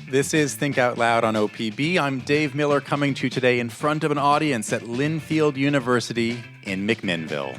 This is Think Out Loud on OPB. I'm Dave Miller coming to you today in front of an audience at Linfield University in McMinnville.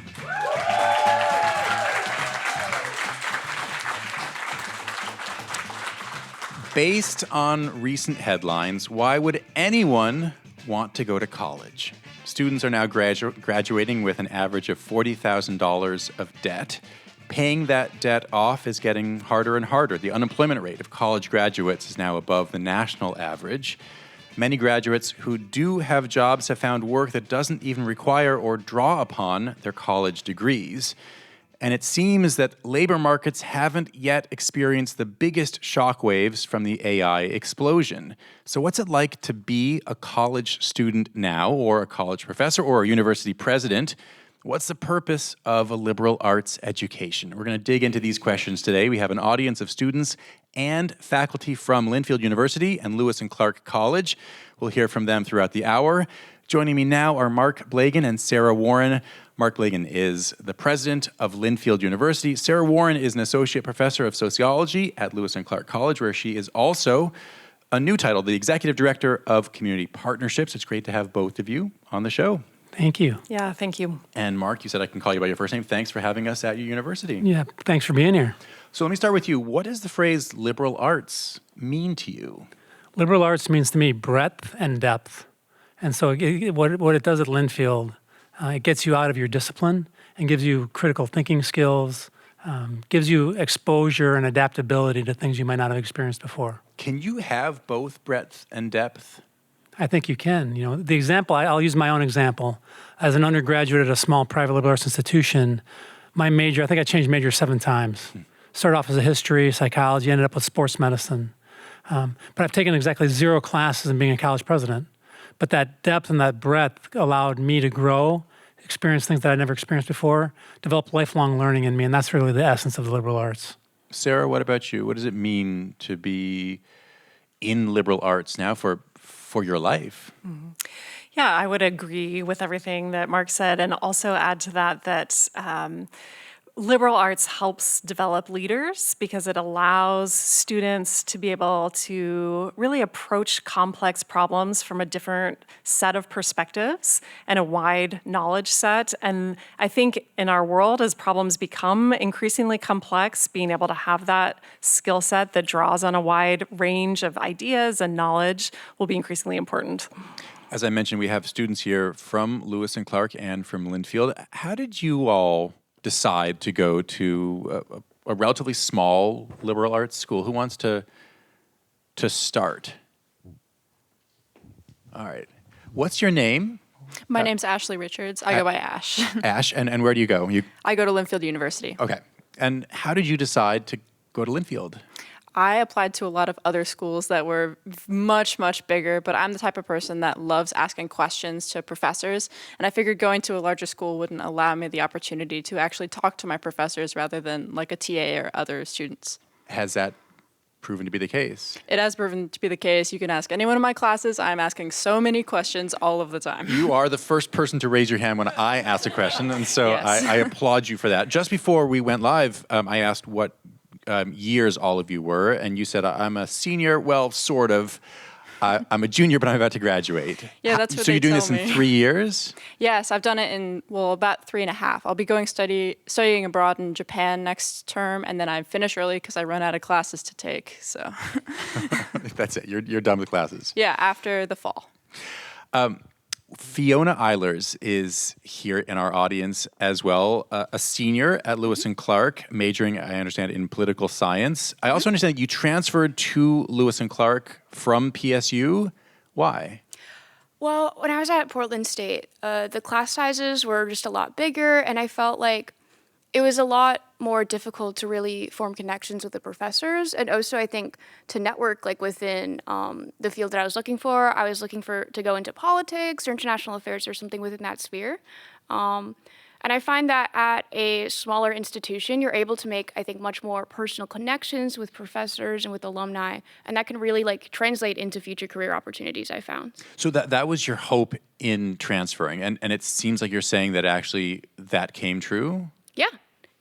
Based on recent headlines, why would anyone want to go to college? Students are now graduating with an average of $40,000 of debt. Paying that debt off is getting harder and harder. The unemployment rate of college graduates is now above the national average. Many graduates who do have jobs have found work that doesn't even require or draw upon their college degrees. And it seems that labor markets haven't yet experienced the biggest shockwaves from the AI explosion. So what's it like to be a college student now, or a college professor, or a university president? What's the purpose of a liberal arts education? We're going to dig into these questions today. We have an audience of students and faculty from Linfield University and Lewis and Clark College. We'll hear from them throughout the hour. Joining me now are Mark Blagan and Sarah Warren. Mark Blagan is the president of Linfield University. Sarah Warren is an associate professor of sociology at Lewis and Clark College, where she is also a new title, the executive director of community partnerships. It's great to have both of you on the show. Thank you. Yeah, thank you. And Mark, you said I can call you by your first name. Thanks for having us at your university. Yeah, thanks for being here. So let me start with you. What does the phrase liberal arts mean to you? Liberal arts means to me breadth and depth. And so what it does at Linfield, it gets you out of your discipline and gives you critical thinking skills, gives you exposure and adaptability to things you might not have experienced before. Can you have both breadth and depth? I think you can. You know, the example, I'll use my own example. As an undergraduate at a small private liberal arts institution, my major, I think I changed majors 7 times. Started off as a history, psychology, ended up with sports medicine. But I've taken exactly 0 classes in being a college president. But that depth and that breadth allowed me to grow, experience things that I'd never experienced before, develop lifelong learning in me, and that's really the essence of the liberal arts. Sarah, what about you? What does it mean to be in liberal arts now for your life? Mm-hmm. Yeah, I would agree with everything that Mark said, and also add to that liberal arts helps develop leaders because it allows students to be able to really approach complex problems from a different set of perspectives and a wide knowledge set. And I think in our world, as problems become increasingly complex, being able to have that skill set that draws on a wide range of ideas and knowledge will be increasingly important. As I mentioned, we have students here from Lewis and Clark and from Linfield. How did you all decide to go to a relatively small liberal arts school? Who wants to start? All right. What's your name? My name's Ashley Richards. I go by Ash. Ash, and where do you go? I go to Linfield University. Okay. And how did you decide to go to Linfield? I applied to a lot of other schools that were much, much bigger, but I'm the type of person that loves asking questions to professors, and I figured going to a larger school wouldn't allow me the opportunity to actually talk to my professors rather than like a TA or other students. Has that proven to be the case? It has proven to be the case. You can ask anyone in my classes. I'm asking so many questions all of the time. You are the first person to raise your hand when I ask a question, and so Yes. I applaud you for that. Just before we went live, I asked what years all of you were, and you said, I'm a senior, well, sort of. I'm a junior, but I'm about to graduate. Yeah, that's what So they you're doing tell this in me. 3 years? Yes, I've done it in, about 3.5. I'll be going studying abroad in Japan next term, and then I finish early because I run out of classes to take. So That's it. You're done with classes. yeah, after the fall. Fiona Eilers is here in our audience as well, a senior at Lewis and Clark, majoring, I understand, in political science. I also understand that you transferred to Lewis and Clark from PSU. Why? Well, when I was at Portland State, the class sizes were just a lot bigger, and I felt like it was a lot more difficult to really form connections with the professors, and also I think to network like within the field that I was looking for. I was looking to go into politics or international affairs or something within that sphere. And I find that at a smaller institution, you're able to make, I think, much more personal connections with professors and with alumni, and that can really like translate into future career opportunities, I found. So that was your hope in transferring, and it seems like you're saying that actually that came true? Yeah.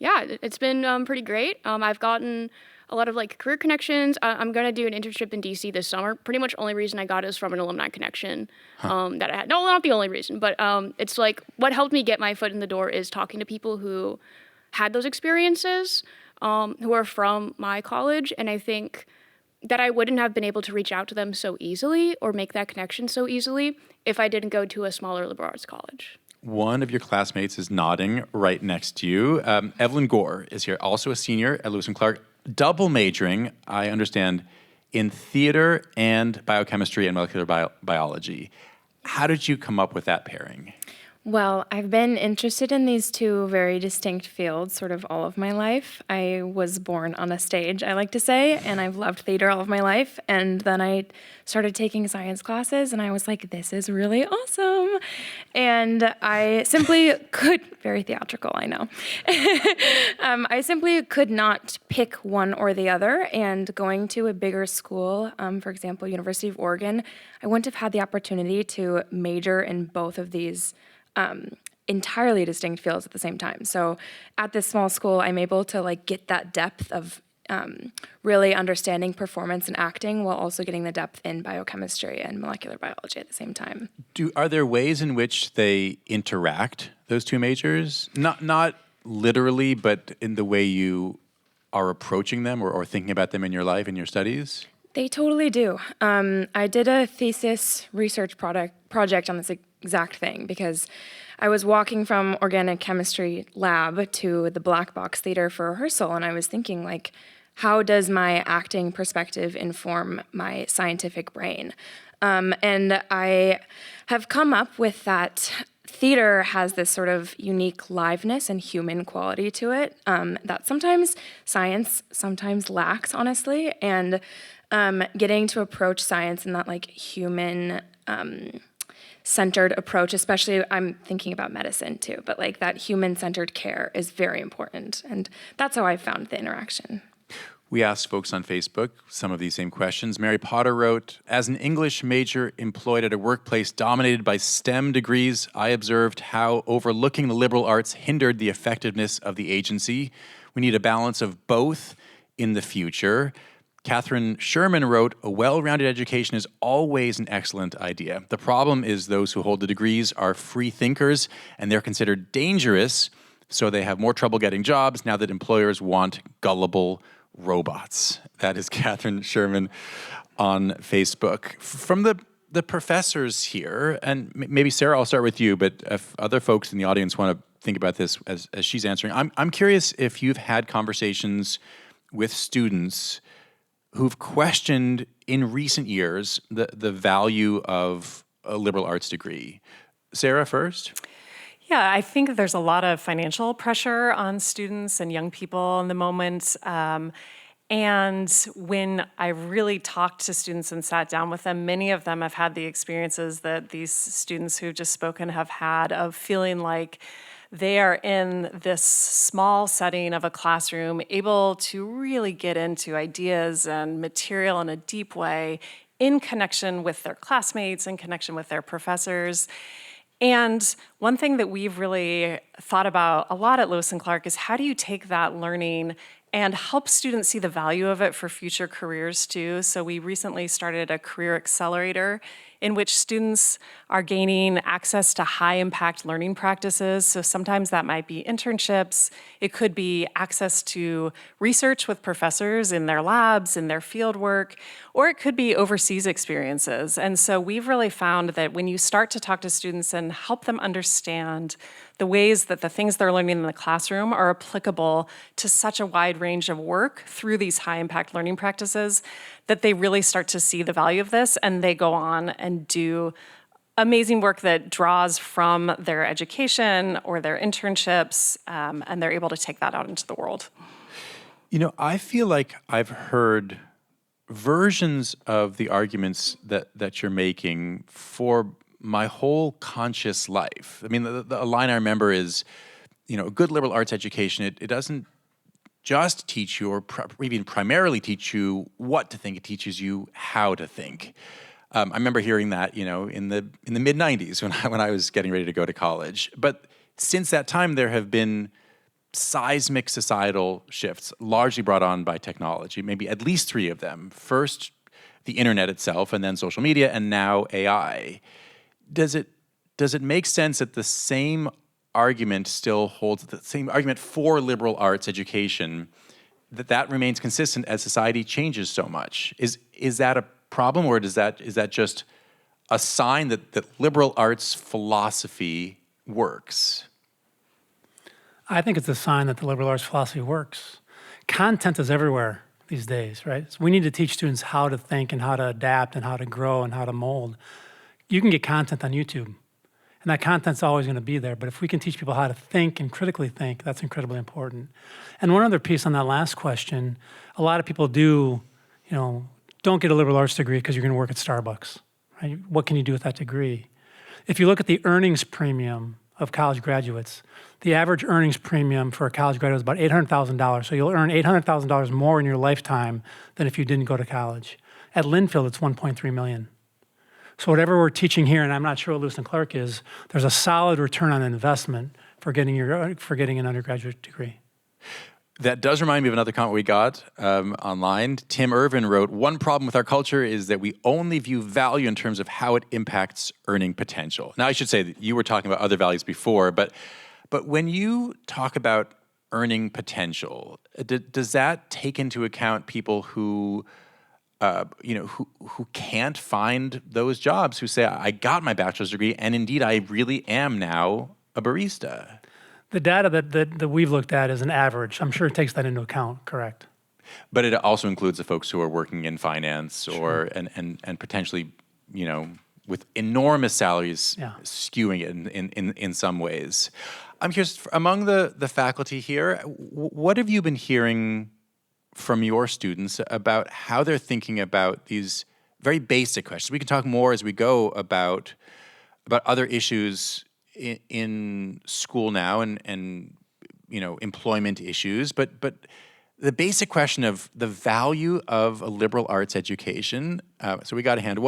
Yeah, it's been pretty great. I've gotten a lot of like career connections. I'm gonna do an internship in DC this summer. Pretty much only reason I got it is from an alumni connection that I had. No, not the only reason, but it's like what helped me get my foot in the door is talking to people who had those experiences, who are from my college, and I think that I wouldn't have been able to reach out to them so easily or make that connection so easily if I didn't go to a smaller liberal arts college. One of your classmates is nodding right next to you. Evelyn Gore is here, also a senior at Lewis and Clark, double majoring, I understand, in theater and biochemistry and molecular biology. How did you come up with that pairing? Well, I've been interested in these two very distinct fields sort of all of my life. I was born on a stage, I like to say, and I've loved theater all of my life. And then I started taking science classes, and I was like, this is really awesome. And I simply could, very theatrical, I know. I simply could not pick one or the other. And going to a bigger school, for example, University of Oregon, I wouldn't have had the opportunity to major in both of these entirely distinct fields at the same time. So at this small school, I'm able to like get that depth of really understanding performance and acting while also getting the depth in biochemistry and molecular biology at the same time. Are there ways in which they interact, those two majors? Not literally, but in the way you are approaching them or thinking about them in your life, in your studies? They totally do. I did a thesis research project on this exact thing because I was walking from organic chemistry lab to the black box theater for rehearsal, and I was thinking, like, how does my acting perspective inform my scientific brain? And I have come up with that theater has this sort of unique liveness and human quality to it that sometimes science sometimes lacks, honestly, and getting to approach science in that like human centered approach, especially I'm thinking about medicine too, but like that human centered care is very important. And that's how I found the interaction. We asked folks on Facebook some of these same questions. Mary Potter wrote, as an English major employed at a workplace dominated by STEM degrees, I observed how overlooking the liberal arts hindered the effectiveness of the agency. We need a balance of both in the future. Catherine Sherman wrote, a well-rounded education is always an excellent idea. The problem is those who hold the degrees are free thinkers, and they're considered dangerous, so they have more trouble getting jobs now that employers want gullible robots. That is Catherine Sherman on Facebook. From the professors here, and maybe Sarah, I'll start with you, but if other folks in the audience want to think about this as she's answering, I'm curious if you've had conversations with students who've questioned in recent years the value of a liberal arts degree. Sarah first. Yeah, I think there's a lot of financial pressure on students and young people in the moment. And when I really talked to students and sat down with them, many of them have had the experiences that these students who've just spoken have had of feeling like they are in this small setting of a classroom, able to really get into ideas and material in a deep way in connection with their classmates, in connection with their professors. And one thing that we've really thought about a lot at Lewis and Clark is how do you take that learning and help students see the value of it for future careers too. So we recently started a career accelerator in which students are gaining access to high impact learning practices. So sometimes that might be internships. It could be access to research with professors in their labs, in their field work, or it could be overseas experiences. And so we've really found that when you start to talk to students and help them understand the ways that the things they're learning in the classroom are applicable to such a wide range of work through these high impact learning practices, that they really start to see the value of this and they go on and do amazing work that draws from their education or their internships, and they're able to take that out into the world. You know, I feel like I've heard versions of the arguments that you're making for my whole conscious life. I mean, the line I remember is, you know, a good liberal arts education, it doesn't just teach you or even primarily teach you what to think, it teaches you how to think. I remember hearing that, you know, in the mid-90s when I was getting ready to go to college. But since that time, there have been seismic societal shifts, largely brought on by technology, maybe at least three of them. First, the internet itself, and then social media, and now AI. Does it make sense that the same argument still holds, the same argument for liberal arts education, that remains consistent as society changes so much? Is that a problem, or is that just a sign that liberal arts philosophy works? I think it's a sign that the liberal arts philosophy works. Content is everywhere these days, right? So we need to teach students how to think and how to adapt and how to grow and how to mold. You can get content on YouTube, and that content's always going to be there. But if we can teach people how to think and critically think, that's incredibly important. And one other piece on that last question, a lot of people don't get a liberal arts degree because you're going to work at Starbucks, right? What can you do with that degree? If you look at the earnings premium of college graduates, the average earnings premium for a college graduate is about $800,000. So you'll earn $800,000 more in your lifetime than if you didn't go to college. At Linfield, it's $1.3 million. So whatever we're teaching here, and I'm not sure what Lewis and Clark is, there's a solid return on investment for getting an undergraduate degree. That does remind me of another comment we got online. Tim Irvin wrote, "One problem with our culture is that we only view value in terms of how it impacts earning potential." Now, I should say that you were talking about other values before, but when you talk about earning potential, does that take into account people who can't find those jobs, who say, I got my bachelor's degree, and indeed I really am now a barista? The data that we've looked at is an average. I'm sure it takes that into account, correct? But it also includes the folks who are working in finance and potentially, with enormous salaries, skewing it in some ways. I'm curious, among the faculty here, what have you been hearing from your students about how they're thinking about these very basic questions? We can talk more as we go about other issues in school now and employment issues, but the basic question of the value of a liberal arts education. So we got a hand.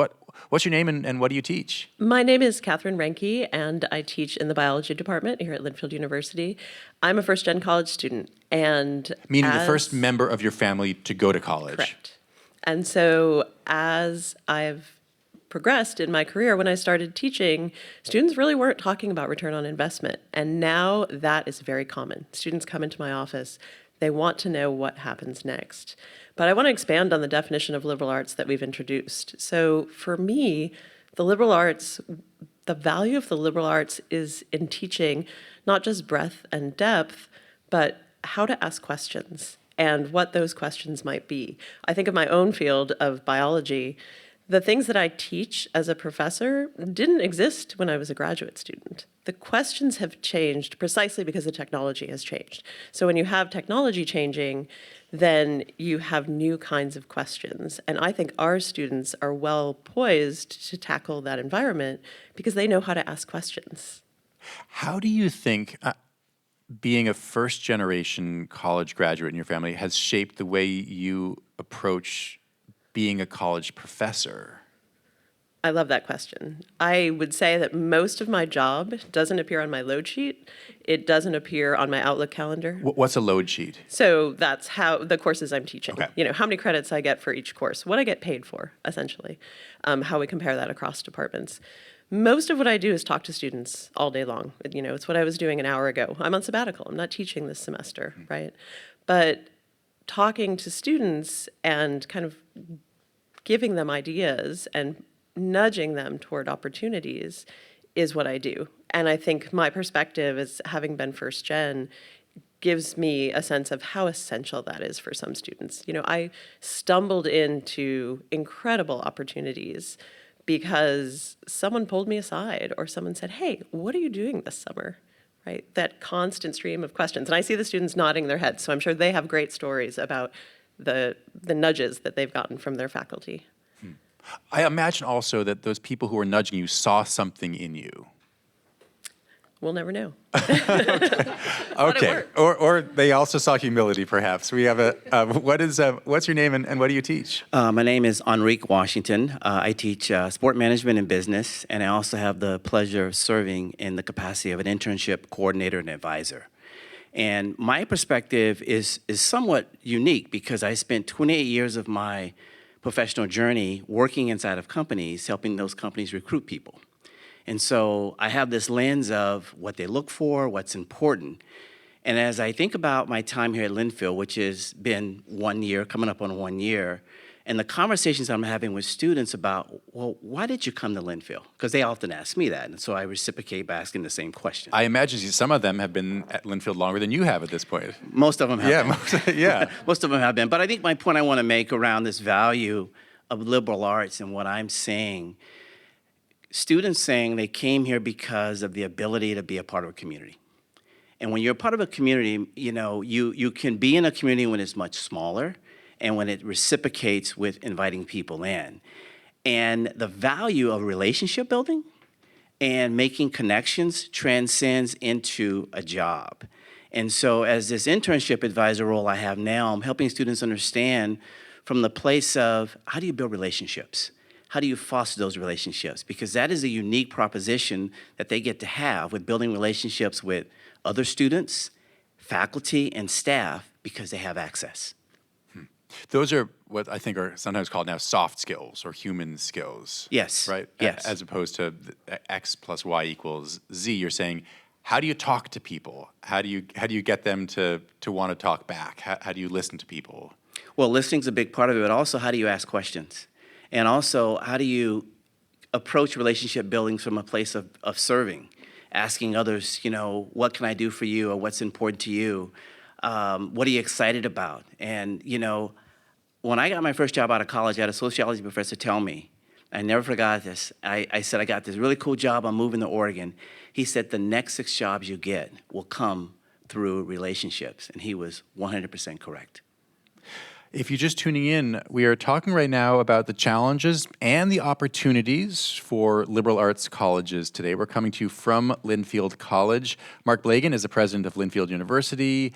What's your name and what do you teach? My name is Catherine Renke, and I teach in the biology department here at Linfield University. I'm a first-gen college student, and meaning the first member of your family to go to college. Correct. And so as I've progressed in my career, when I started teaching, students really weren't talking about return on investment, and now that is very common. Students come into my office. They want to know what happens next. But I want to expand on the definition of liberal arts that we've introduced. So for me, the value of the liberal arts is in teaching not just breadth and depth, but how to ask questions and what those questions might be. I think of my own field of biology. The things that I teach as a professor didn't exist when I was a graduate student. The questions have changed precisely because the technology has changed. So when you have technology changing, then you have new kinds of questions. And I think our students are well poised to tackle that environment because they know how to ask questions. How do you think being a first-generation college graduate in your family has shaped the way you approach being a college professor? I love that question. I would say that most of my job doesn't appear on my load sheet. It doesn't appear on my Outlook calendar. What's a load sheet? So that's how the courses I'm teaching. Okay. How many credits I get for each course, what I get paid for, essentially, how we compare that across departments. Most of what I do is talk to students all day long. It's what I was doing an hour ago. I'm on sabbatical. I'm not teaching this semester, right? But talking to students and kind of giving them ideas and nudging them toward opportunities is what I do. And I think my perspective as having been first gen gives me a sense of how essential that is for some students. I stumbled into incredible opportunities because someone pulled me aside or someone said, "Hey, what are you doing this summer?" Right? That constant stream of questions. And I see the students nodding their heads, so I'm sure they have great stories about the nudges that they've gotten from their faculty. I imagine also that those people who were nudging you saw something in you. We'll never know. Okay, or they also saw humility, perhaps. We have what's your name and what do you teach? My name is Enrique Washington. I teach sport management and business, and I also have the pleasure of serving in the capacity of an internship coordinator and advisor. And my perspective is somewhat unique because I spent 28 years of my professional journey working inside of companies, helping those companies recruit people. And so I have this lens of what they look for, what's important. And as I think about my time here at Linfield, which has been 1 year, coming up on 1 year, and the conversations I'm having with students about, well, why did you come to Linfield? Because they often ask me that, and so I reciprocate by asking the same question. I imagine some of them have been at Linfield longer than you have at this point. Most of them have been. Yeah. Most of them have been. But I think my point I want to make around this value of liberal arts and what I'm saying, students saying they came here because of the ability to be a part of a community. And when you're a part of a community, you can be in a community when it's much smaller and when it reciprocates with inviting people in. And the value of relationship building and making connections transcends into a job. And so as this internship advisor role I have now, I'm helping students understand from the place of how do you build relationships? How do you foster those relationships? Because that is a unique proposition that they get to have with building relationships with other students, faculty, and staff because they have access. Those are what I think are sometimes called now soft skills or human skills. Yes. Right? Yes. As opposed to X plus Y equals Z, you're saying, how do you talk to people? How do you get them to want to talk back? How do you listen to people? Well, listening's a big part of it, but also how do you ask questions? And also, how do you approach relationship building from a place of serving? Asking others, what can I do for you or what's important to you? What are you excited about? And, when I got my first job out of college, I had a sociology professor tell me, I never forgot this. I said, I got this really cool job. I'm moving to Oregon. He said, the next 6 jobs you get will come through relationships. And he was 100% correct. If you're just tuning in, we are talking right now about the challenges and the opportunities for liberal arts colleges today. We're coming to you from Linfield College. Mark Blagan is the president of Linfield University.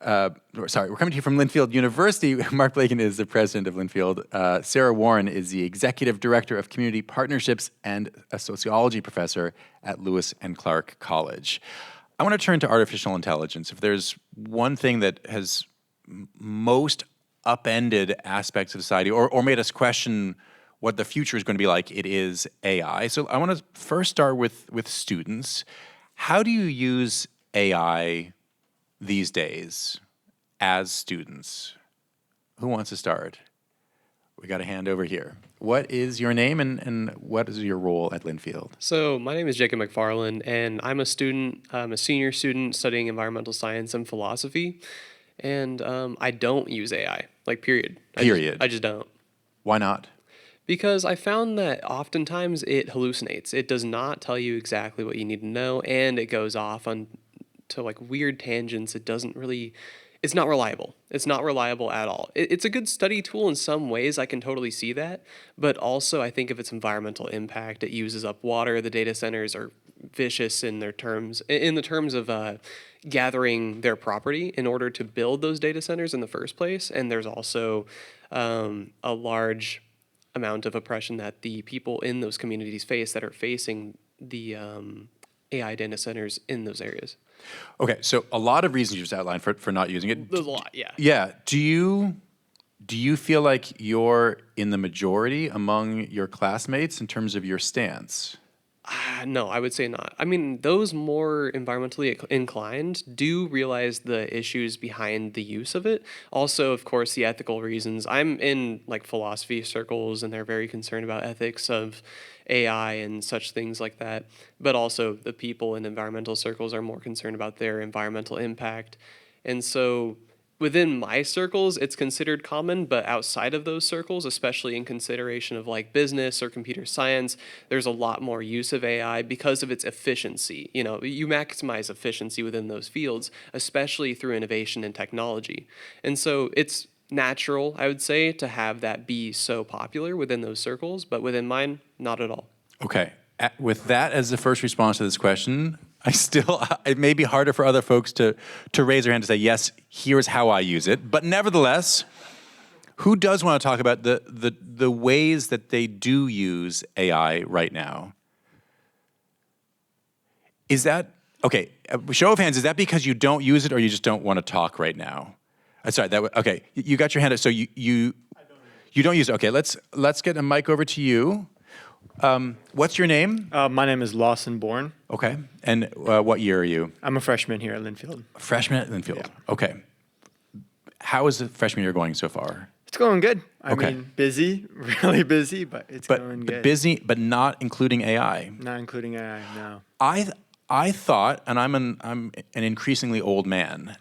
We're coming to you from Linfield University. Mark Blagan is the president of Linfield. Sarah Warren is the executive director of community partnerships and a sociology professor at Lewis and Clark College. I want to turn to artificial intelligence. If there's one thing that has most upended aspects of society or made us question what the future is going to be like, it is AI. So I want to first start with students. How do you use AI these days as students? Who wants to start? We got a hand over here. What is your name and what is your role at Linfield? So my name is Jacob McFarland, and I'm a student. I'm a senior student studying environmental science and philosophy. And I don't use AI, period. I just don't. Why not? Because I found that oftentimes it hallucinates. It does not tell you exactly what you need to know, and it goes off on to weird tangents. It's not reliable. It's not reliable at all. It's a good study tool in some ways. I can totally see that. But also I think of its environmental impact. It uses up water. The data centers are vicious in the terms of gathering their property in order to build those data centers in the first place. And there's also a large amount of oppression that the people in those communities face that are facing the AI data centers in those areas. Okay, so a lot of reasons you just outlined for not using it. There's a lot, yeah. Yeah. Do you feel like you're in the majority among your classmates in terms of your stance? No, I would say not. I mean, those more environmentally inclined do realize the issues behind the use of it. Also, of course, the ethical reasons. I'm in philosophy circles, and they're very concerned about ethics of AI and such things like that. But also the people in environmental circles are more concerned about their environmental impact. And so within my circles, it's considered common, but outside of those circles, especially in consideration of business or computer science, there's a lot more use of AI because of its efficiency. You maximize efficiency within those fields, especially through innovation and technology. And so it's natural, I would say, to have that be so popular within those circles, but within mine, not at all. Okay. With that as the first response to this question, it may be harder for other folks to raise their hand to say, yes, here's how I use it. But nevertheless, who does want to talk about the ways that they do use AI right now? Is that Okay, show of hands, is that because you don't use it or you just don't want to talk right now? Sorry, okay, you got your hand up, so you don't use it. Okay, let's get a mic over to you. What's your name? My name is Lawson Bourne. Okay, and what year are you? I'm a freshman here at Linfield. Freshman at Linfield, Yeah. Okay. How is the freshman year going so far? It's going good. I Okay. mean, busy, really busy, but it's going good. Busy, but not including AI. Not including AI, no. I thought, and I'm an increasingly old man,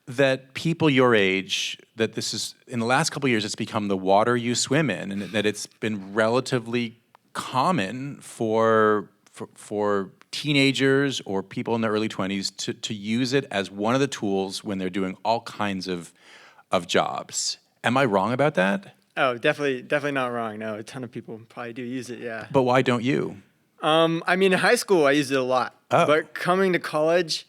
that people your age, that this is, in the last couple of years, it's become the water you swim in, and that it's been relatively common for teenagers or people in their early 20s to use it as one of the tools when they're doing all kinds of jobs. Am I wrong about that? Oh, definitely not wrong. No, a ton of people probably do use it, yeah. But why don't you? I mean, in high school, I used it a lot. Oh. But coming to college,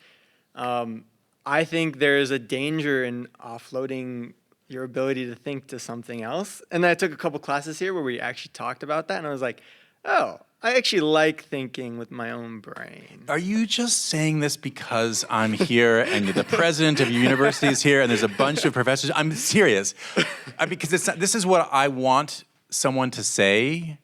I think there is a danger in offloading your ability to think to something else. And then I took a couple classes here where we actually talked about that, and I was like, oh, I actually like thinking with my own brain. Are you just saying this because I'm here and the president of your university is here and there's a bunch of professors? I'm serious. Because this is what I want someone to say,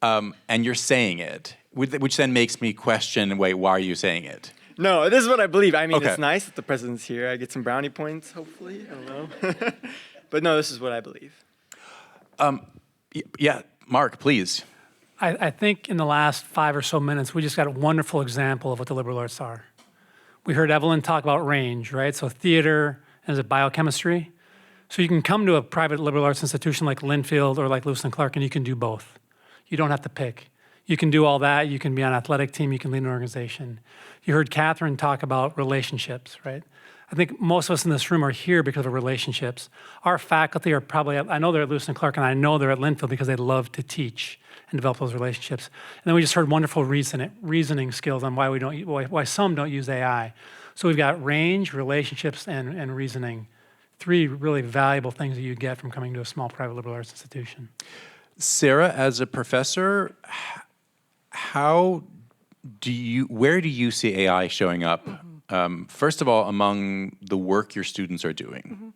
and you're saying it, which then makes me question, wait, why are you saying it? No, this is what I believe. I mean, Okay. It's nice that the president's here. I get some brownie points, hopefully. I don't know. But no, this is what I believe. Yeah, Mark, please. I think in the last 5 or so minutes, we just got a wonderful example of what the liberal arts are. We heard Evelyn talk about range, right? So theater, and is it biochemistry? So you can come to a private liberal arts institution like Linfield or like Lewis and Clark, and you can do both. You don't have to pick. You can do all that. You can be on an athletic team. You can lead an organization. You heard Catherine talk about relationships, right? I think most of us in this room are here because of relationships. Our faculty are probably, I know they're at Lewis and Clark, and I know they're at Linfield because they love to teach and develop those relationships. And then we just heard wonderful reasoning skills on why some don't use AI. So we've got range, relationships, and reasoning. 3 really valuable things that you get from coming to a small private liberal arts institution. Sarah, as a professor, where do you see AI showing up? First of all, among the work your students are doing.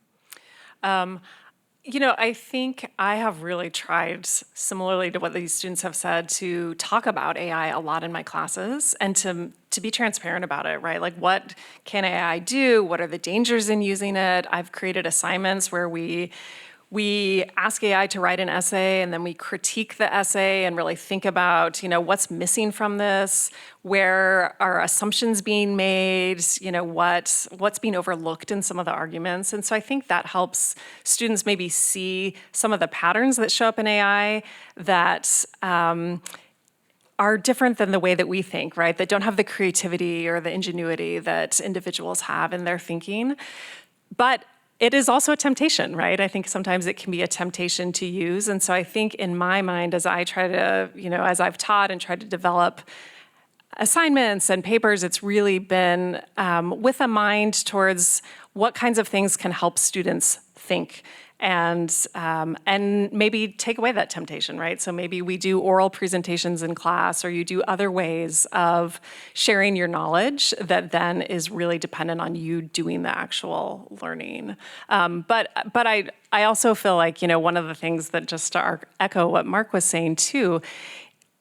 I think I have really tried, similarly to what these students have said, to talk about AI a lot in my classes and to be transparent about it, right? Like, what can AI do? What are the dangers in using it? I've created assignments where we ask AI to write an essay, and then we critique the essay and really think about, what's missing from this, where are assumptions being made, what's being overlooked in some of the arguments. And so I think that helps students maybe see some of the patterns that show up in AI that are different than the way that we think, right? That don't have the creativity or the ingenuity that individuals have in their thinking. But it is also a temptation, right? I think sometimes it can be a temptation to use. And so I think in my mind, as I try to, as I've taught and tried to develop assignments and papers, it's really been with a mind towards what kinds of things can help students think and maybe take away that temptation, right? So maybe we do oral presentations in class, or you do other ways of sharing your knowledge that then is really dependent on you doing the actual learning. But I also feel like, one of the things that, just to echo what Mark was saying too,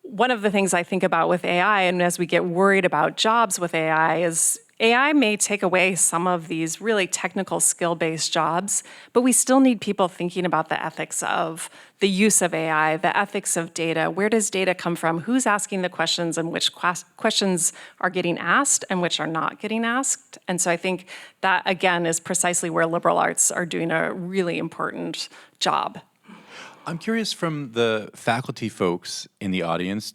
one of the things I think about with AI, and as we get worried about jobs with AI, is AI may take away some of these really technical skill-based jobs, but we still need people thinking about the ethics of the use of AI, the ethics of data. Where does data come from? Who's asking the questions, and which questions are getting asked and which are not getting asked? And so I think that, again, is precisely where liberal arts are doing a really important job. I'm curious, from the faculty folks in the audience,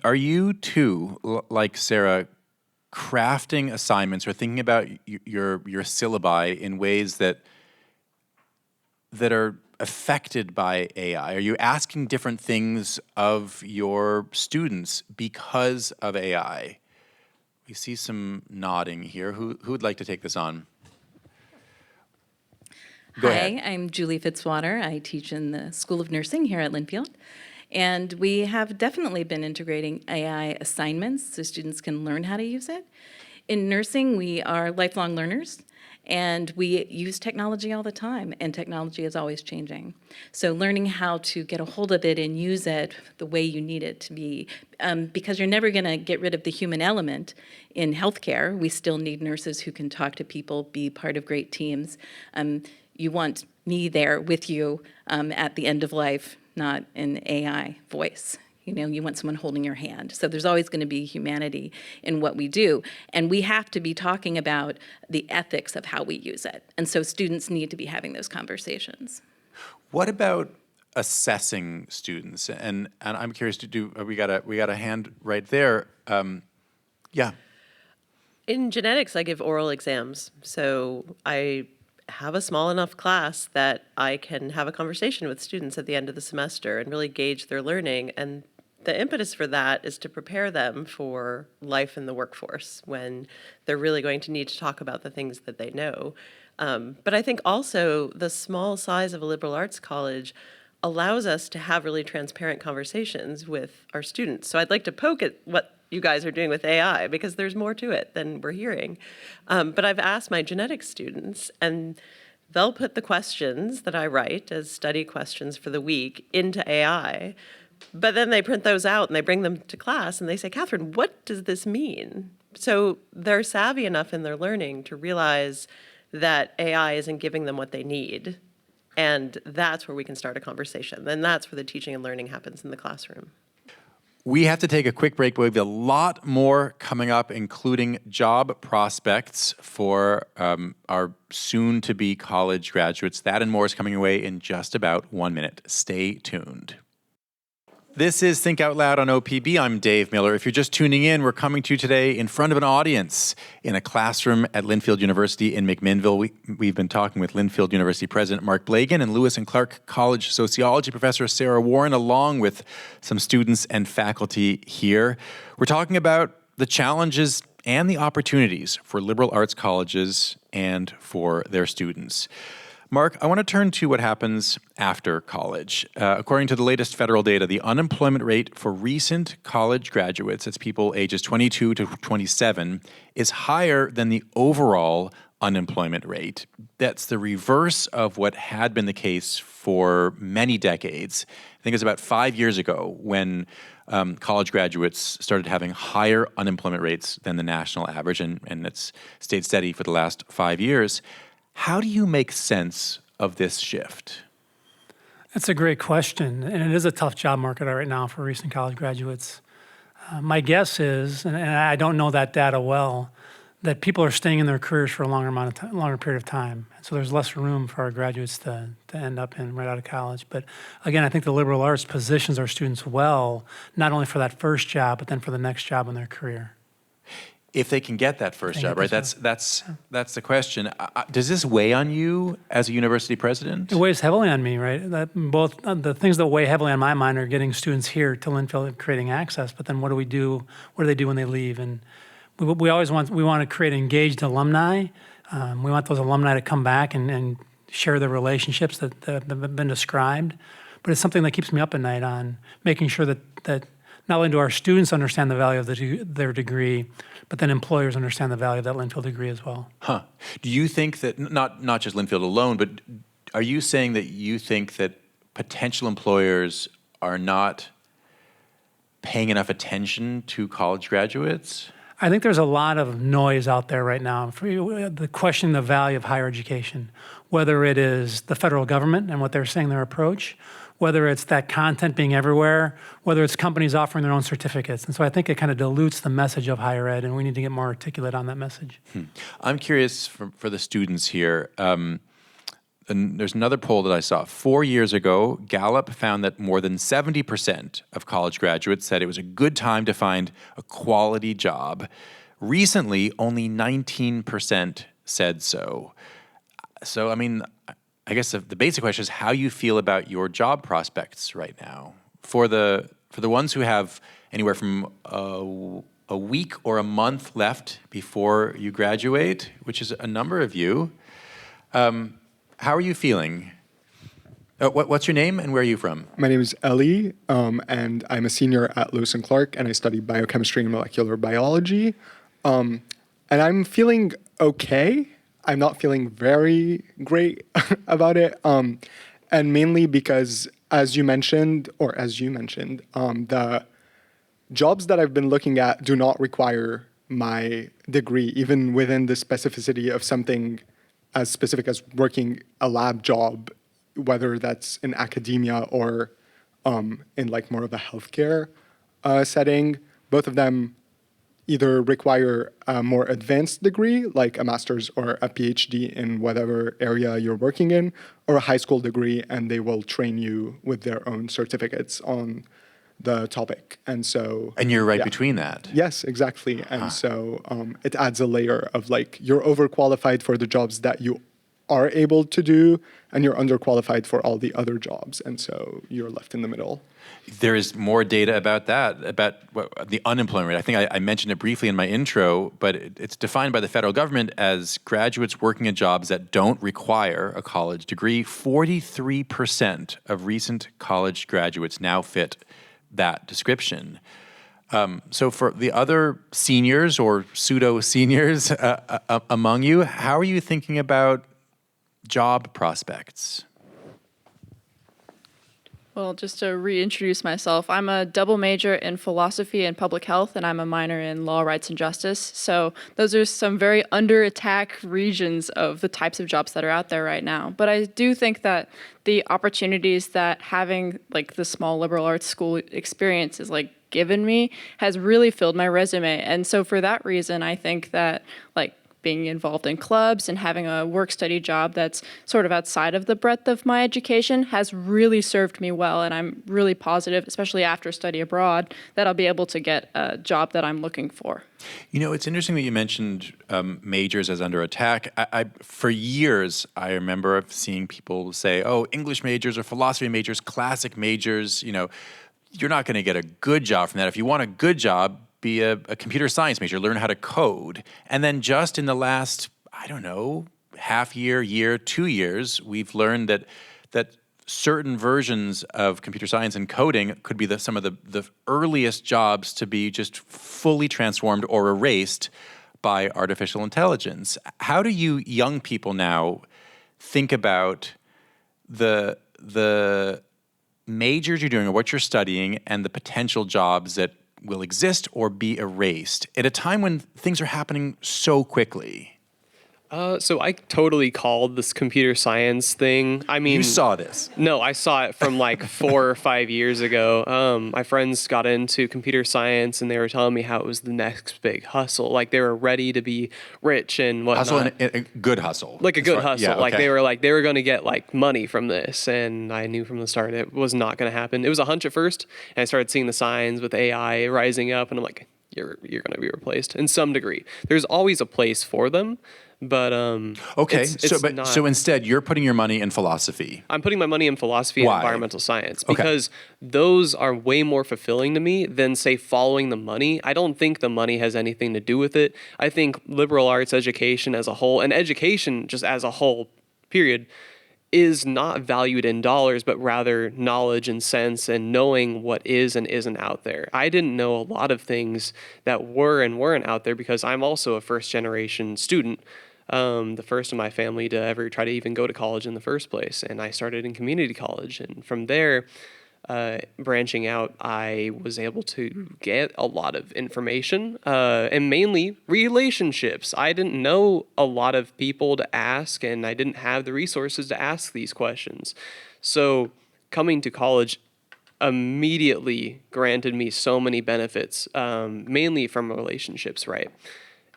are you too, like Sarah, crafting assignments or thinking about your syllabi in ways that are affected by AI? Are you asking different things of your students because of AI? We see some nodding here. Who would like to take this on? Go ahead. Hi, I'm Julie Fitzwater. I teach in the School of Nursing here at Linfield. And we have definitely been integrating AI assignments so students can learn how to use it. In nursing, we are lifelong learners, and we use technology all the time, and technology is always changing. So learning how to get a hold of it and use it the way you need it to be, because you're never gonna get rid of the human element in healthcare. We still need nurses who can talk to people, be part of great teams. You want me there with you at the end of life, not an AI voice. You know, you want someone holding your hand. So there's always going to be humanity in what we do. And we have to be talking about the ethics of how we use it. And so students need to be having those conversations. What about assessing students? And I'm curious to do. We got a hand right there. Yeah. In genetics, I give oral exams. So I have a small enough class that I can have a conversation with students at the end of the semester and really gauge their learning. And the impetus for that is to prepare them for life in the workforce when they're really going to need to talk about the things that they know. But I think also the small size of a liberal arts college allows us to have really transparent conversations with our students. So I'd like to poke at what you guys are doing with AI because there's more to it than we're hearing. But I've asked my genetics students, and they'll put the questions that I write as study questions for the week into AI. But then they print those out and they bring them to class and they say, Catherine, what does this mean? So they're savvy enough in their learning to realize that AI isn't giving them what they need. And that's where we can start a conversation. And that's where the teaching and learning happens in the classroom. We have to take a quick break, but we have a lot more coming up, including job prospects for our soon-to-be college graduates. That and more is coming your way in just about 1 minute. Stay tuned. This is Think Out Loud on OPB. I'm Dave Miller. If you're just tuning in, we're coming to you today in front of an audience in a classroom at Linfield University in McMinnville. We've been talking with Linfield University President Mark Blagan and Lewis and Clark College Sociology Professor Sarah Warren, along with some students and faculty here. We're talking about the challenges and the opportunities for liberal arts colleges and for their students. Mark, I want to turn to what happens after college. According to the latest federal data, the unemployment rate for recent college graduates, that's people ages 22 to 27, is higher than the overall unemployment rate. That's the reverse of what had been the case for many decades. I think it was about 5 years ago when college graduates started having higher unemployment rates than the national average, and it's stayed steady for the last 5 years. How do you make sense of this shift? That's a great question, and it is a tough job market right now for recent college graduates. My guess is, and I don't know that data well, that people are staying in their careers for a longer period of time. So there's less room for our graduates to end up in right out of college. But again, I think the liberal arts positions our students well, not only for that first job, but then for the next job in their career. If they can get that first job, right? That's the question. Does this weigh on you as a university president? It weighs heavily on me, right? Both the things that weigh heavily on my mind are getting students here to Linfield, creating access. But then what do we do? What do they do when they leave? And we always want to create engaged alumni. We want those alumni to come back and share their relationships that have been described. But it's something that keeps me up at night on making sure that not only do our students understand the value of their degree, but then employers understand the value of that Linfield degree as well. Huh. Do you think that, not just Linfield alone, but are you saying that you think that potential employers are not paying enough attention to college graduates? I think there's a lot of noise out there right now for the question the value of higher education, whether it is the federal government and what they're saying their approach, whether it's that content being everywhere, whether it's companies offering their own certificates. And so I think it kind of dilutes the message of higher ed, and we need to get more articulate on that message. I'm curious for the students here. And there's another poll that I saw. 4 years ago, Gallup found that more than 70% of college graduates said it was a good time to find a quality job. Recently, only 19% said so. So, I mean, I guess the basic question is how you feel about your job prospects right now. For the ones who have anywhere from a week or a month left before you graduate, which is a number of you, how are you feeling? What's your name and where are you from? My name is Ellie, and I'm a senior at Lewis and Clark, and I study biochemistry and molecular biology. And I'm feeling okay. I'm not feeling very great about it, and mainly because, as you mentioned, the jobs that I've been looking at do not require my degree, even within the specificity of something as specific as working a lab job, whether that's in academia or in like more of a healthcare setting. Both of them either require a more advanced degree, like a master's or a PhD in whatever area you're working in, or a high school degree, and they will train you with their own certificates on the topic. And so... And you're right yeah. between that. Yes, exactly. And so it adds a layer of like, you're overqualified for the jobs that you are able to do, and you're underqualified for all the other jobs. And so you're left in the middle. There is more data about that, about the unemployment rate. I think I mentioned it briefly in my intro, but it's defined by the federal government as graduates working at jobs that don't require a college degree. 43% of recent college graduates now fit that description. So for the other seniors or pseudo-seniors among you, how are you thinking about job prospects? Well, just to reintroduce myself, I'm a double major in philosophy and public health, and I'm a minor in law, rights, and justice. So those are some very under attack regions of the types of jobs that are out there right now. But I do think that the opportunities that having like the small liberal arts school experience is like given me has really filled my resume. And so for that reason, I think that like being involved in clubs and having a work-study job that's sort of outside of the breadth of my education has really served me well. And I'm really positive, especially after study abroad, that I'll be able to get a job that I'm looking for. You know, it's interesting that you mentioned majors as under attack. For years, I remember seeing people say, oh, English majors or philosophy majors, classic majors, you know, you're not going to get a good job from that. If you want a good job, be a computer science major, learn how to code. And then just in the last, I don't know, half year, 2 years, we've learned that certain versions of computer science and coding could be some of the earliest jobs to be just fully transformed or erased by artificial intelligence. How do you young people now think about the majors you're doing or what you're studying and the potential jobs that will exist or be erased at a time when things are happening so quickly? So I totally called this computer science thing. I mean, you saw this? No, I saw it from like 4 or 5 years ago. My friends got into computer science and they were telling me how it was the next big hustle. Like they were ready to be rich and whatnot. Hustle and a good hustle. Like a good hustle. Yeah, okay. Like they were going to get like money from this. And I knew from the start it was not going to happen. It was a hunch at first. And I started seeing the signs with AI rising up and I'm like, you're going to be replaced in some degree. There's always a place for them. But okay, it's so instead you're putting your money in philosophy. I'm putting my money in philosophy Why? and environmental science Okay. because those are way more fulfilling to me than say following the money. I don't think the money has anything to do with it. I think liberal arts education as a whole and education just as a whole, period, is not valued in dollars, but rather knowledge and sense and knowing what is and isn't out there. I didn't know a lot of things that were and weren't out there because I'm also a first generation student. The first in my family to ever try to even go to college in the first place. And I started in community college. And from there, branching out, I was able to get a lot of information and mainly relationships. I didn't know a lot of people to ask, and I didn't have the resources to ask these questions. So coming to college immediately granted me so many benefits, mainly from relationships, right?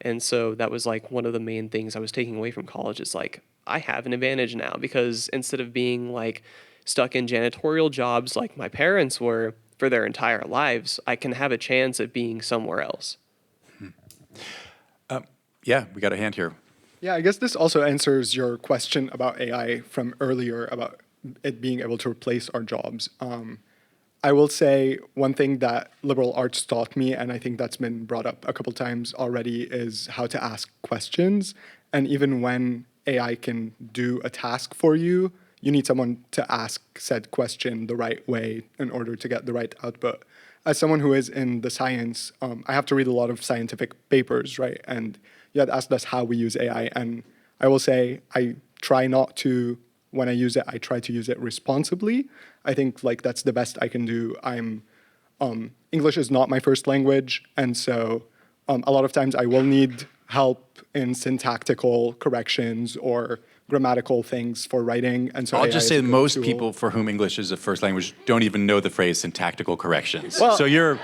And so that was like one of the main things I was taking away from college is like, I have an advantage now because instead of being like stuck in janitorial jobs like my parents were for their entire lives, I can have a chance at being somewhere else. Yeah, we got a hand here. Yeah, I guess this also answers your question about AI from earlier about it being able to replace our jobs. I will say one thing that liberal arts taught me, and I think that's been brought up a couple times already, is how to ask questions. And even when AI can do a task for you, you need someone to ask said question the right way in order to get the right output. As someone who is in the science, I have to read a lot of scientific papers, right? And you had asked us how we use AI, and I will say I try not to, when I use it, I try to use it responsibly. I think like that's the best I can do. English is not my first language, and so a lot of times I will need help in syntactical corrections or grammatical things for writing. And so I'll AI just is say a that good most tool. people for whom English is a first language don't even know the phrase syntactical corrections. Well- So you're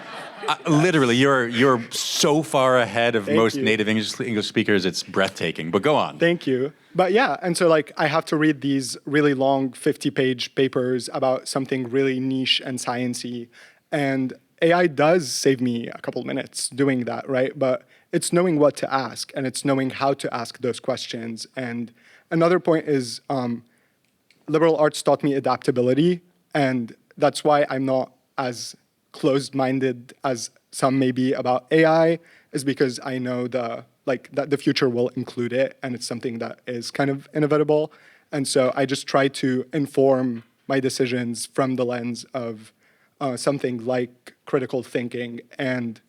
literally you're so far ahead of Thank most you. native English speakers. It's breathtaking. But go on. Thank you. But yeah, and so like I have to read these really long 50-page papers about something really niche and sciencey, and AI does save me a couple minutes doing that, right? But it's knowing what to ask, and it's knowing how to ask those questions. And another point is liberal arts taught me adaptability, and that's why I'm not as closed-minded as some may be about AI, is because I know that the future will include it, and it's something that is kind of inevitable. And so I just try to inform my decisions from the lens of something like critical thinking and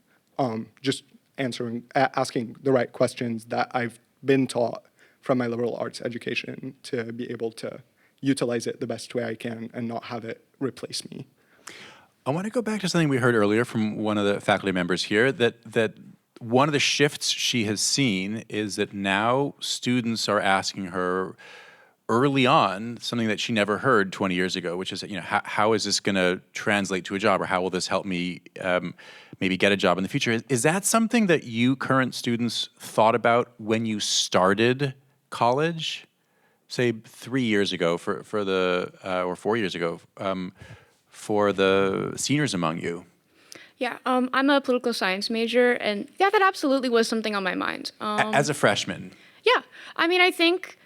just asking the right questions that I've been taught from my liberal arts education to be able to utilize it the best way I can and not have it replace me. I want to go back to something we heard earlier from one of the faculty members here, that one of the shifts she has seen is that now students are asking her early on something that she never heard 20 years ago, which is, how is this going to translate to a job, or how will this help me maybe get a job in the future? Is that something that you current students thought about when you started college, say 3 years ago or 4 years ago, for the seniors among you? Yeah, I'm a political science major, and yeah, that absolutely was something on my mind. As a freshman? Yeah, I mean, I think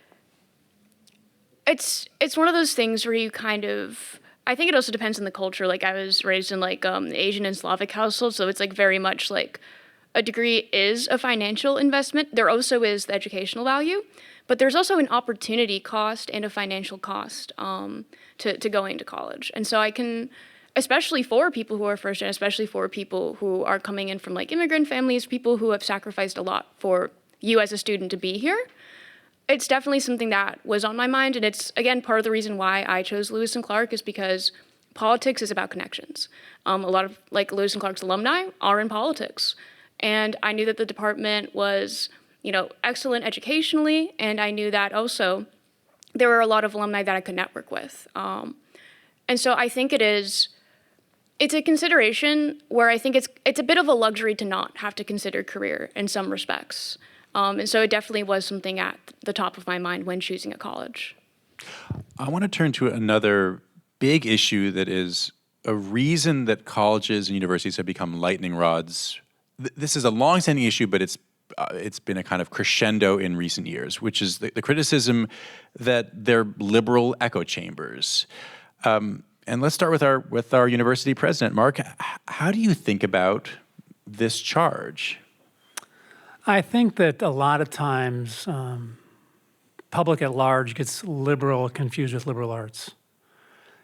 it's one of those things where you kind of, I think it also depends on the culture. Like I was raised in like Asian and Slavic household, so it's like very much like a degree is a financial investment. There also is the educational value, but there's also an opportunity cost and a financial cost to going to college. And so I can, especially for people who are first gen, especially for people who are coming in from like immigrant families, people who have sacrificed a lot for you as a student to be here, it's definitely something that was on my mind. And it's, again, part of the reason why I chose Lewis and Clark is because politics is about connections. A lot of like Lewis and Clark's alumni are in politics. And I knew that the department was, excellent educationally. And I knew that also there were a lot of alumni that I could network with. And so I think it's a consideration where I think it's a bit of a luxury to not have to consider career in some respects. And so it definitely was something at the top of my mind when choosing a college. I want to turn to another big issue that is a reason that colleges and universities have become lightning rods. This is a long-standing issue, but it's been a kind of crescendo in recent years, which is the criticism that they're liberal echo chambers. And let's start with our university president, Mark. How do you think about this charge? I think that a lot of times public at large gets liberal confused with liberal arts.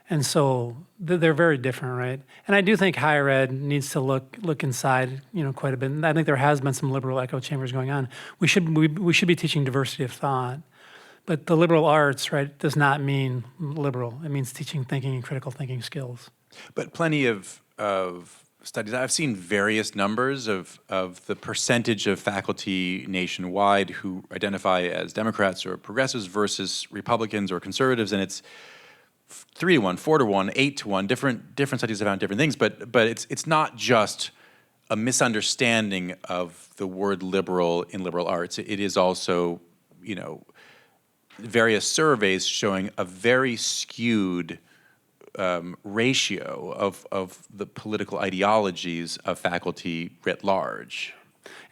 And so they're very different, right? And I do think higher ed needs to look inside, quite a bit. And I think there has been some liberal echo chambers going on. We should be teaching diversity of thought. But the liberal arts, right, does not mean liberal. It means teaching thinking and critical thinking skills. But plenty of studies, I've seen various numbers of the percentage of faculty nationwide who identify as Democrats or progressives versus Republicans or conservatives, and it's 3-1, 4-1, 8-1. Different studies have found different things, but it's not just a misunderstanding of the word liberal in liberal arts. It is also, various surveys showing a very skewed ratio of the political ideologies of faculty writ large.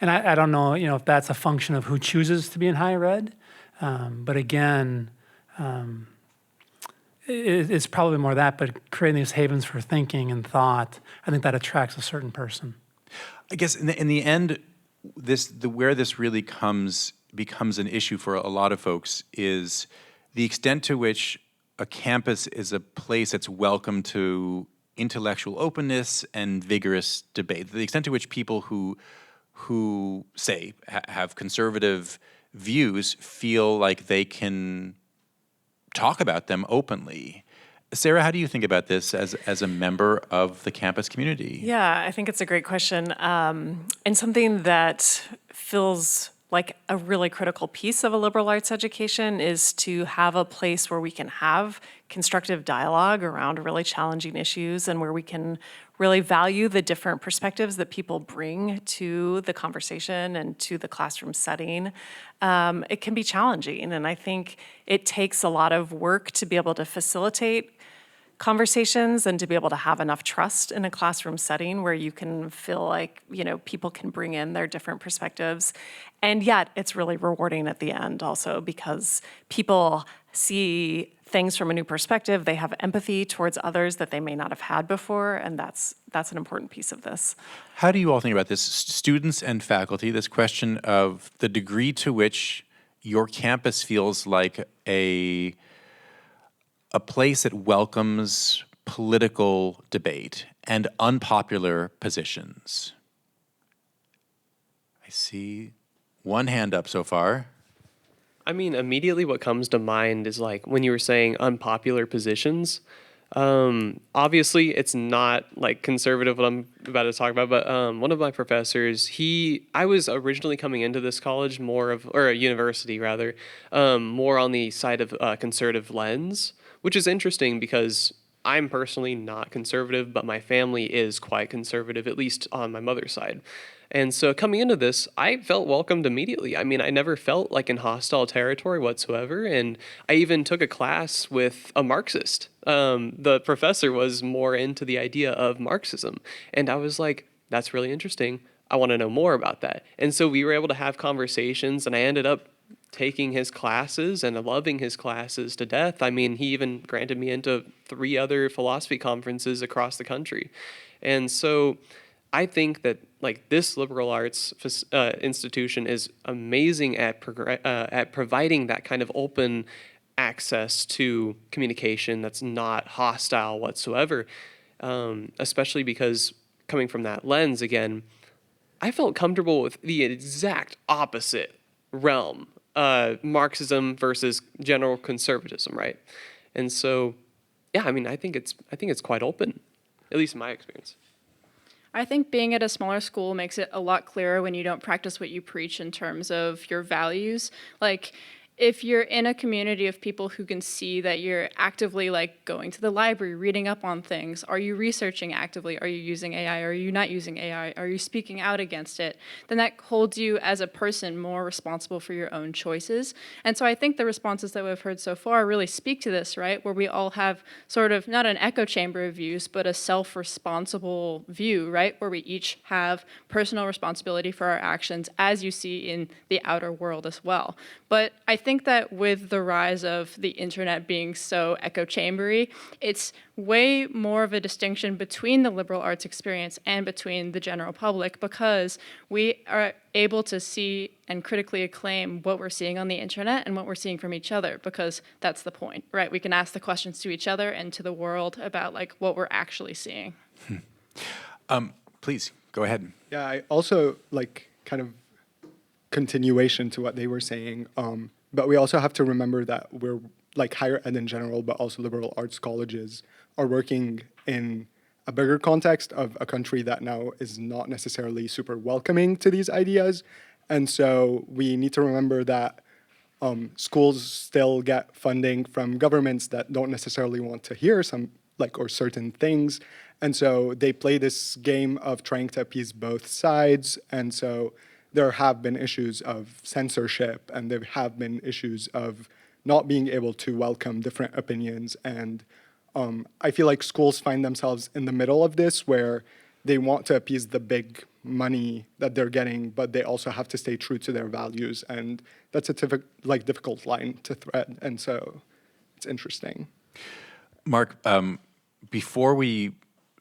And I don't know, if that's a function of who chooses to be in higher ed, but again, it's probably more that, but creating these havens for thinking and thought, I think that attracts a certain person. I guess in the end, where this really becomes an issue for a lot of folks is the extent to which a campus is a place that's welcome to intellectual openness and vigorous debate. The extent to which people who say have conservative views feel like they can talk about them openly. Sarah, how do you think about this as a member of the campus community? Yeah, I think it's a great question, and something that feels like a really critical piece of a liberal arts education is to have a place where we can have constructive dialogue around really challenging issues and where we can really value the different perspectives that people bring to the conversation and to the classroom setting. It can be challenging, and I think it takes a lot of work to be able to facilitate conversations and to be able to have enough trust in a classroom setting where you can feel like, people can bring in their different perspectives. And yet it's really rewarding at the end also because people see things from a new perspective. They have empathy towards others that they may not have had before, and that's an important piece of this. How do you all think about this, students and faculty, this question of the degree to which your campus feels like a place that welcomes political debate and unpopular positions? I see one hand up so far. I mean, immediately what comes to mind is like when you were saying unpopular positions. Obviously, it's not like conservative what I'm about to talk about, but one of my professors, I was originally coming into this college or a university rather, more on the side of conservative lens, which is interesting because I'm personally not conservative, but my family is quite conservative, at least on my mother's side. And so coming into this, I felt welcomed immediately. I mean, I never felt like in hostile territory whatsoever. And I even took a class with a Marxist. The professor was more into the idea of Marxism. And I was like, that's really interesting. I want to know more about that. And so we were able to have conversations, and I ended up taking his classes and loving his classes to death. I mean, he even granted me into 3 other philosophy conferences across the country. And so I think that like this liberal arts institution is amazing at providing that kind of open access to communication that's not hostile whatsoever, especially because coming from that lens, again, I felt comfortable with the exact opposite realm, Marxism versus general conservatism, right? And so, yeah, I mean, I think it's quite open, at least in my experience. I think being at a smaller school makes it a lot clearer when you don't practice what you preach in terms of your values. Like, if you're in a community of people who can see that you're actively like going to the library, reading up on things, are you researching actively? Are you using AI? Are you not using AI? Are you speaking out against it? Then that holds you as a person more responsible for your own choices. And so I think the responses that we've heard so far really speak to this, right? Where we all have sort of not an echo chamber of views, but a self-responsible view, right? Where we each have personal responsibility for our actions, as you see in the outer world as well. But I think that with the rise of the internet being so echo chambery, it's way more of a distinction between the liberal arts experience and between the general public, because we are able to see and critically acclaim what we're seeing on the internet and what we're seeing from each other, because that's the point, right? We can ask the questions to each other and to the world about like what we're actually seeing. Please go ahead. Yeah, I also like kind of continuation to what they were saying. But we also have to remember that we're like higher ed in general, but also liberal arts colleges are working in a bigger context of a country that now is not necessarily super welcoming to these ideas. And so we need to remember that schools still get funding from governments that don't necessarily want to hear some like or certain things. And so they play this game of trying to appease both sides. And so there have been issues of censorship, and there have been issues of not being able to welcome different opinions. And I feel like schools find themselves in the middle of this, where they want to appease the big money that they're getting, but they also have to stay true to their values. And that's a difficult line to thread. And so it's interesting. Mark, before we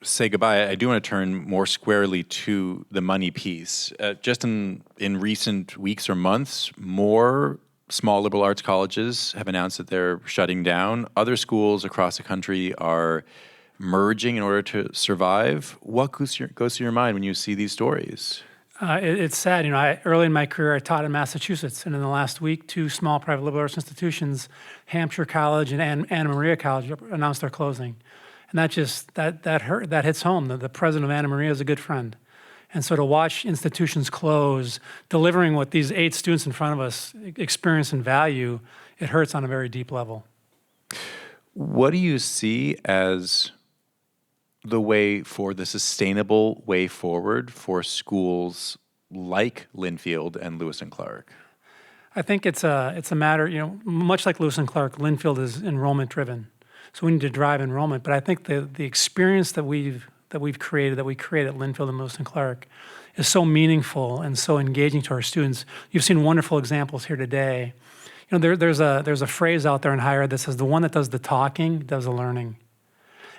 say goodbye, I do want to turn more squarely to the money piece. Just in recent weeks or months, more small liberal arts colleges have announced that they're shutting down. Other schools across the country are merging in order to survive. What goes through your mind when you see these stories? It's sad. Early in my career, I taught in Massachusetts, and in the last week, 2 small private liberal arts institutions, Hampshire College and Anna Maria College, announced their closing. And that hurt. That hits home. The president of Anna Maria is a good friend. And so to watch institutions close, delivering what these 8 students in front of us experience and value, it hurts on a very deep level. What do you see as the sustainable way forward for schools like Linfield and Lewis and Clark? I think it's a matter, much like Lewis and Clark, Linfield is enrollment driven. So we need to drive enrollment. But I think the experience that we created at Linfield and Lewis and Clark is so meaningful and so engaging to our students. You've seen wonderful examples here today. There's a phrase out there in higher ed that says the one that does the talking does the learning.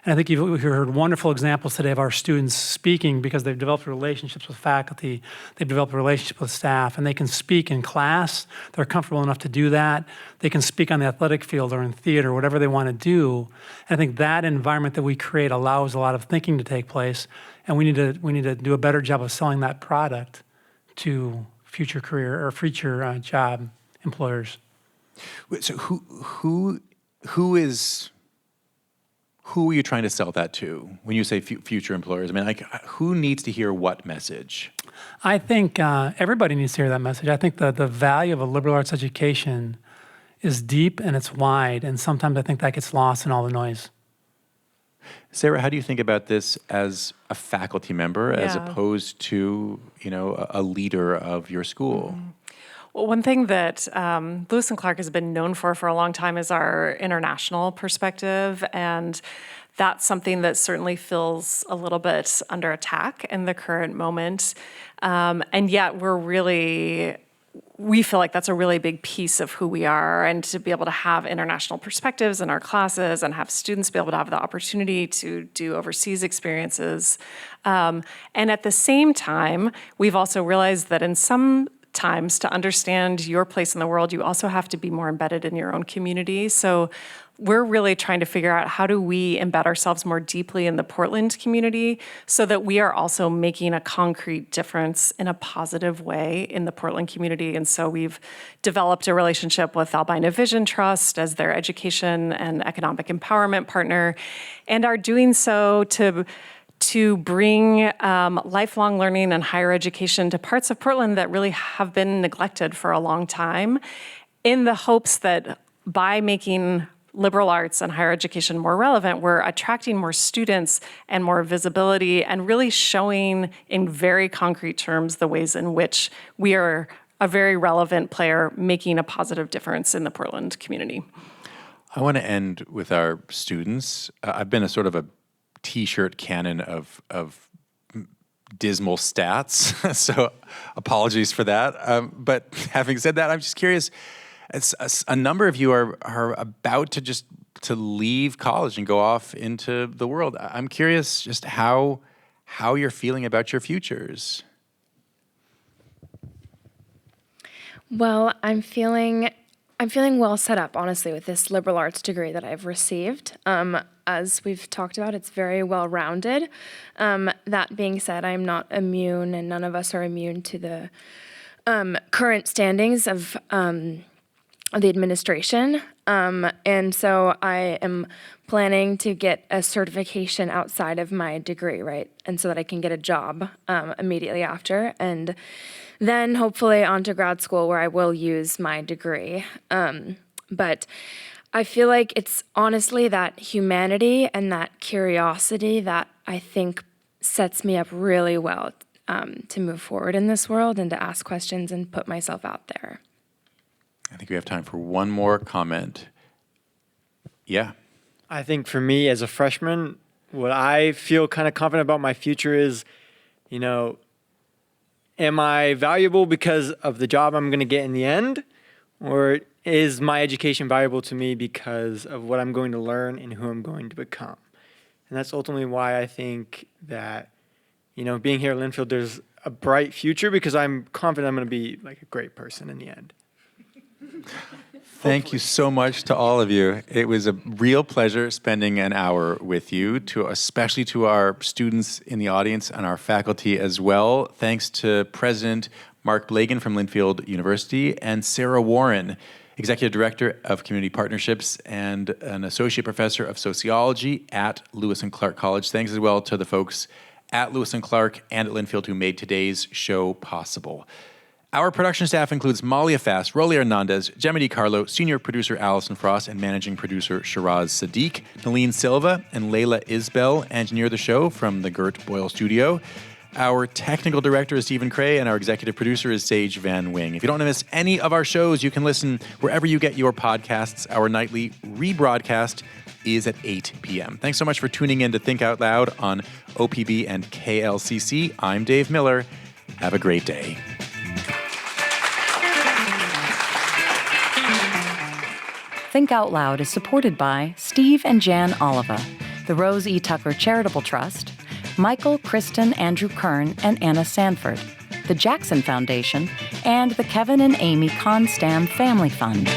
And I think you've heard wonderful examples today of our students speaking because they've developed relationships with faculty, they've developed relationships with staff, and they can speak in class. They're comfortable enough to do that. They can speak on the athletic field or in theater, whatever they want to do. And I think that environment that we create allows a lot of thinking to take place, and we need to do a better job of selling that product to future career or future job employers. So who are you trying to sell that to when you say future employers? I mean, who needs to hear what message? I think everybody needs to hear that message. I think the value of a liberal arts education is deep and it's wide, and sometimes I think that gets lost in all the noise. Sarah, how do you think about this as a faculty member as opposed to, a leader of your school? Mm-hmm. Well, one thing that Lewis and Clark has been known for a long time is our international perspective, and that's something that certainly feels a little bit under attack in the current moment. And yet we feel like that's a really big piece of who we are, and to be able to have international perspectives in our classes and have students be able to have the opportunity to do overseas experiences. And at the same time, we've also realized that in some times, to understand your place in the world, you also have to be more embedded in your own community. So we're really trying to figure out how do we embed ourselves more deeply in the Portland community so that we are also making a concrete difference in a positive way in the Portland community. And so we've developed a relationship with Albina Vision Trust as their education and economic empowerment partner, and are doing so to bring lifelong learning and higher education to parts of Portland that really have been neglected for a long time, in the hopes that by making liberal arts and higher education more relevant, we're attracting more students and more visibility, and really showing in very concrete terms the ways in which we are a very relevant player making a positive difference in the Portland community. I want to end with our students. I've been a sort of a T-shirt canon of dismal stats, so apologies for that. But having said that, I'm just curious. A number of you are about to leave college and go off into the world. I'm curious just how you're feeling about your futures. Well, I'm feeling well set up, honestly, with this liberal arts degree that I've received. As we've talked about, it's very well-rounded. That being said, I'm not immune, and none of us are immune to the current standings of the administration. And so I am planning to get a certification outside of my degree, right? And so that I can get a job immediately after. And then hopefully on to grad school where I will use my degree. But I feel like it's honestly that humanity and that curiosity that I think sets me up really well to move forward in this world and to ask questions and put myself out there. I think we have time for one more comment. Yeah. I think for me as a freshman, what I feel kind of confident about my future is, am I valuable because of the job I'm going to get in the end? Or is my education valuable to me because of what I'm going to learn and who I'm going to become? And that's ultimately why I think that, being here at Linfield, there's a bright future because I'm confident I'm going to be like a great person in the end. Thank you so much to all of you. It was a real pleasure spending an hour with you, especially to our students in the audience and our faculty as well. Thanks to President Mark Blagan from Linfield University and Sarah Warren, Executive Director of Community Partnerships and an Associate Professor of Sociology at Lewis and Clark College. Thanks as well to the folks at Lewis and Clark and at Linfield who made today's show possible. Our production staff includes Malia Fast, Rolly Hernandez, Gemma DiCarlo, Senior Producer Allison Frost, and Managing Producer Shiraz Sadiq. Nalene Silva and Layla Isbell engineer the show from the Gert Boyle Studio. Our technical director is Stephen Cray, and our executive producer is Sage Van Wing. If you don't want to miss any of our shows, you can listen wherever you get your podcasts. Our nightly rebroadcast is at 8 p.m. Thanks so much for tuning in to Think Out Loud on OPB and KLCC. I'm Dave Miller. Have a great day. Think Out Loud is supported by Steve and Jan Oliva, the Rose E. Tucker Charitable Trust, Michael, Kristen, Andrew Kern, and Anna Sanford, the Jackson Foundation, and the Kevin and Amy Constam Family Fund.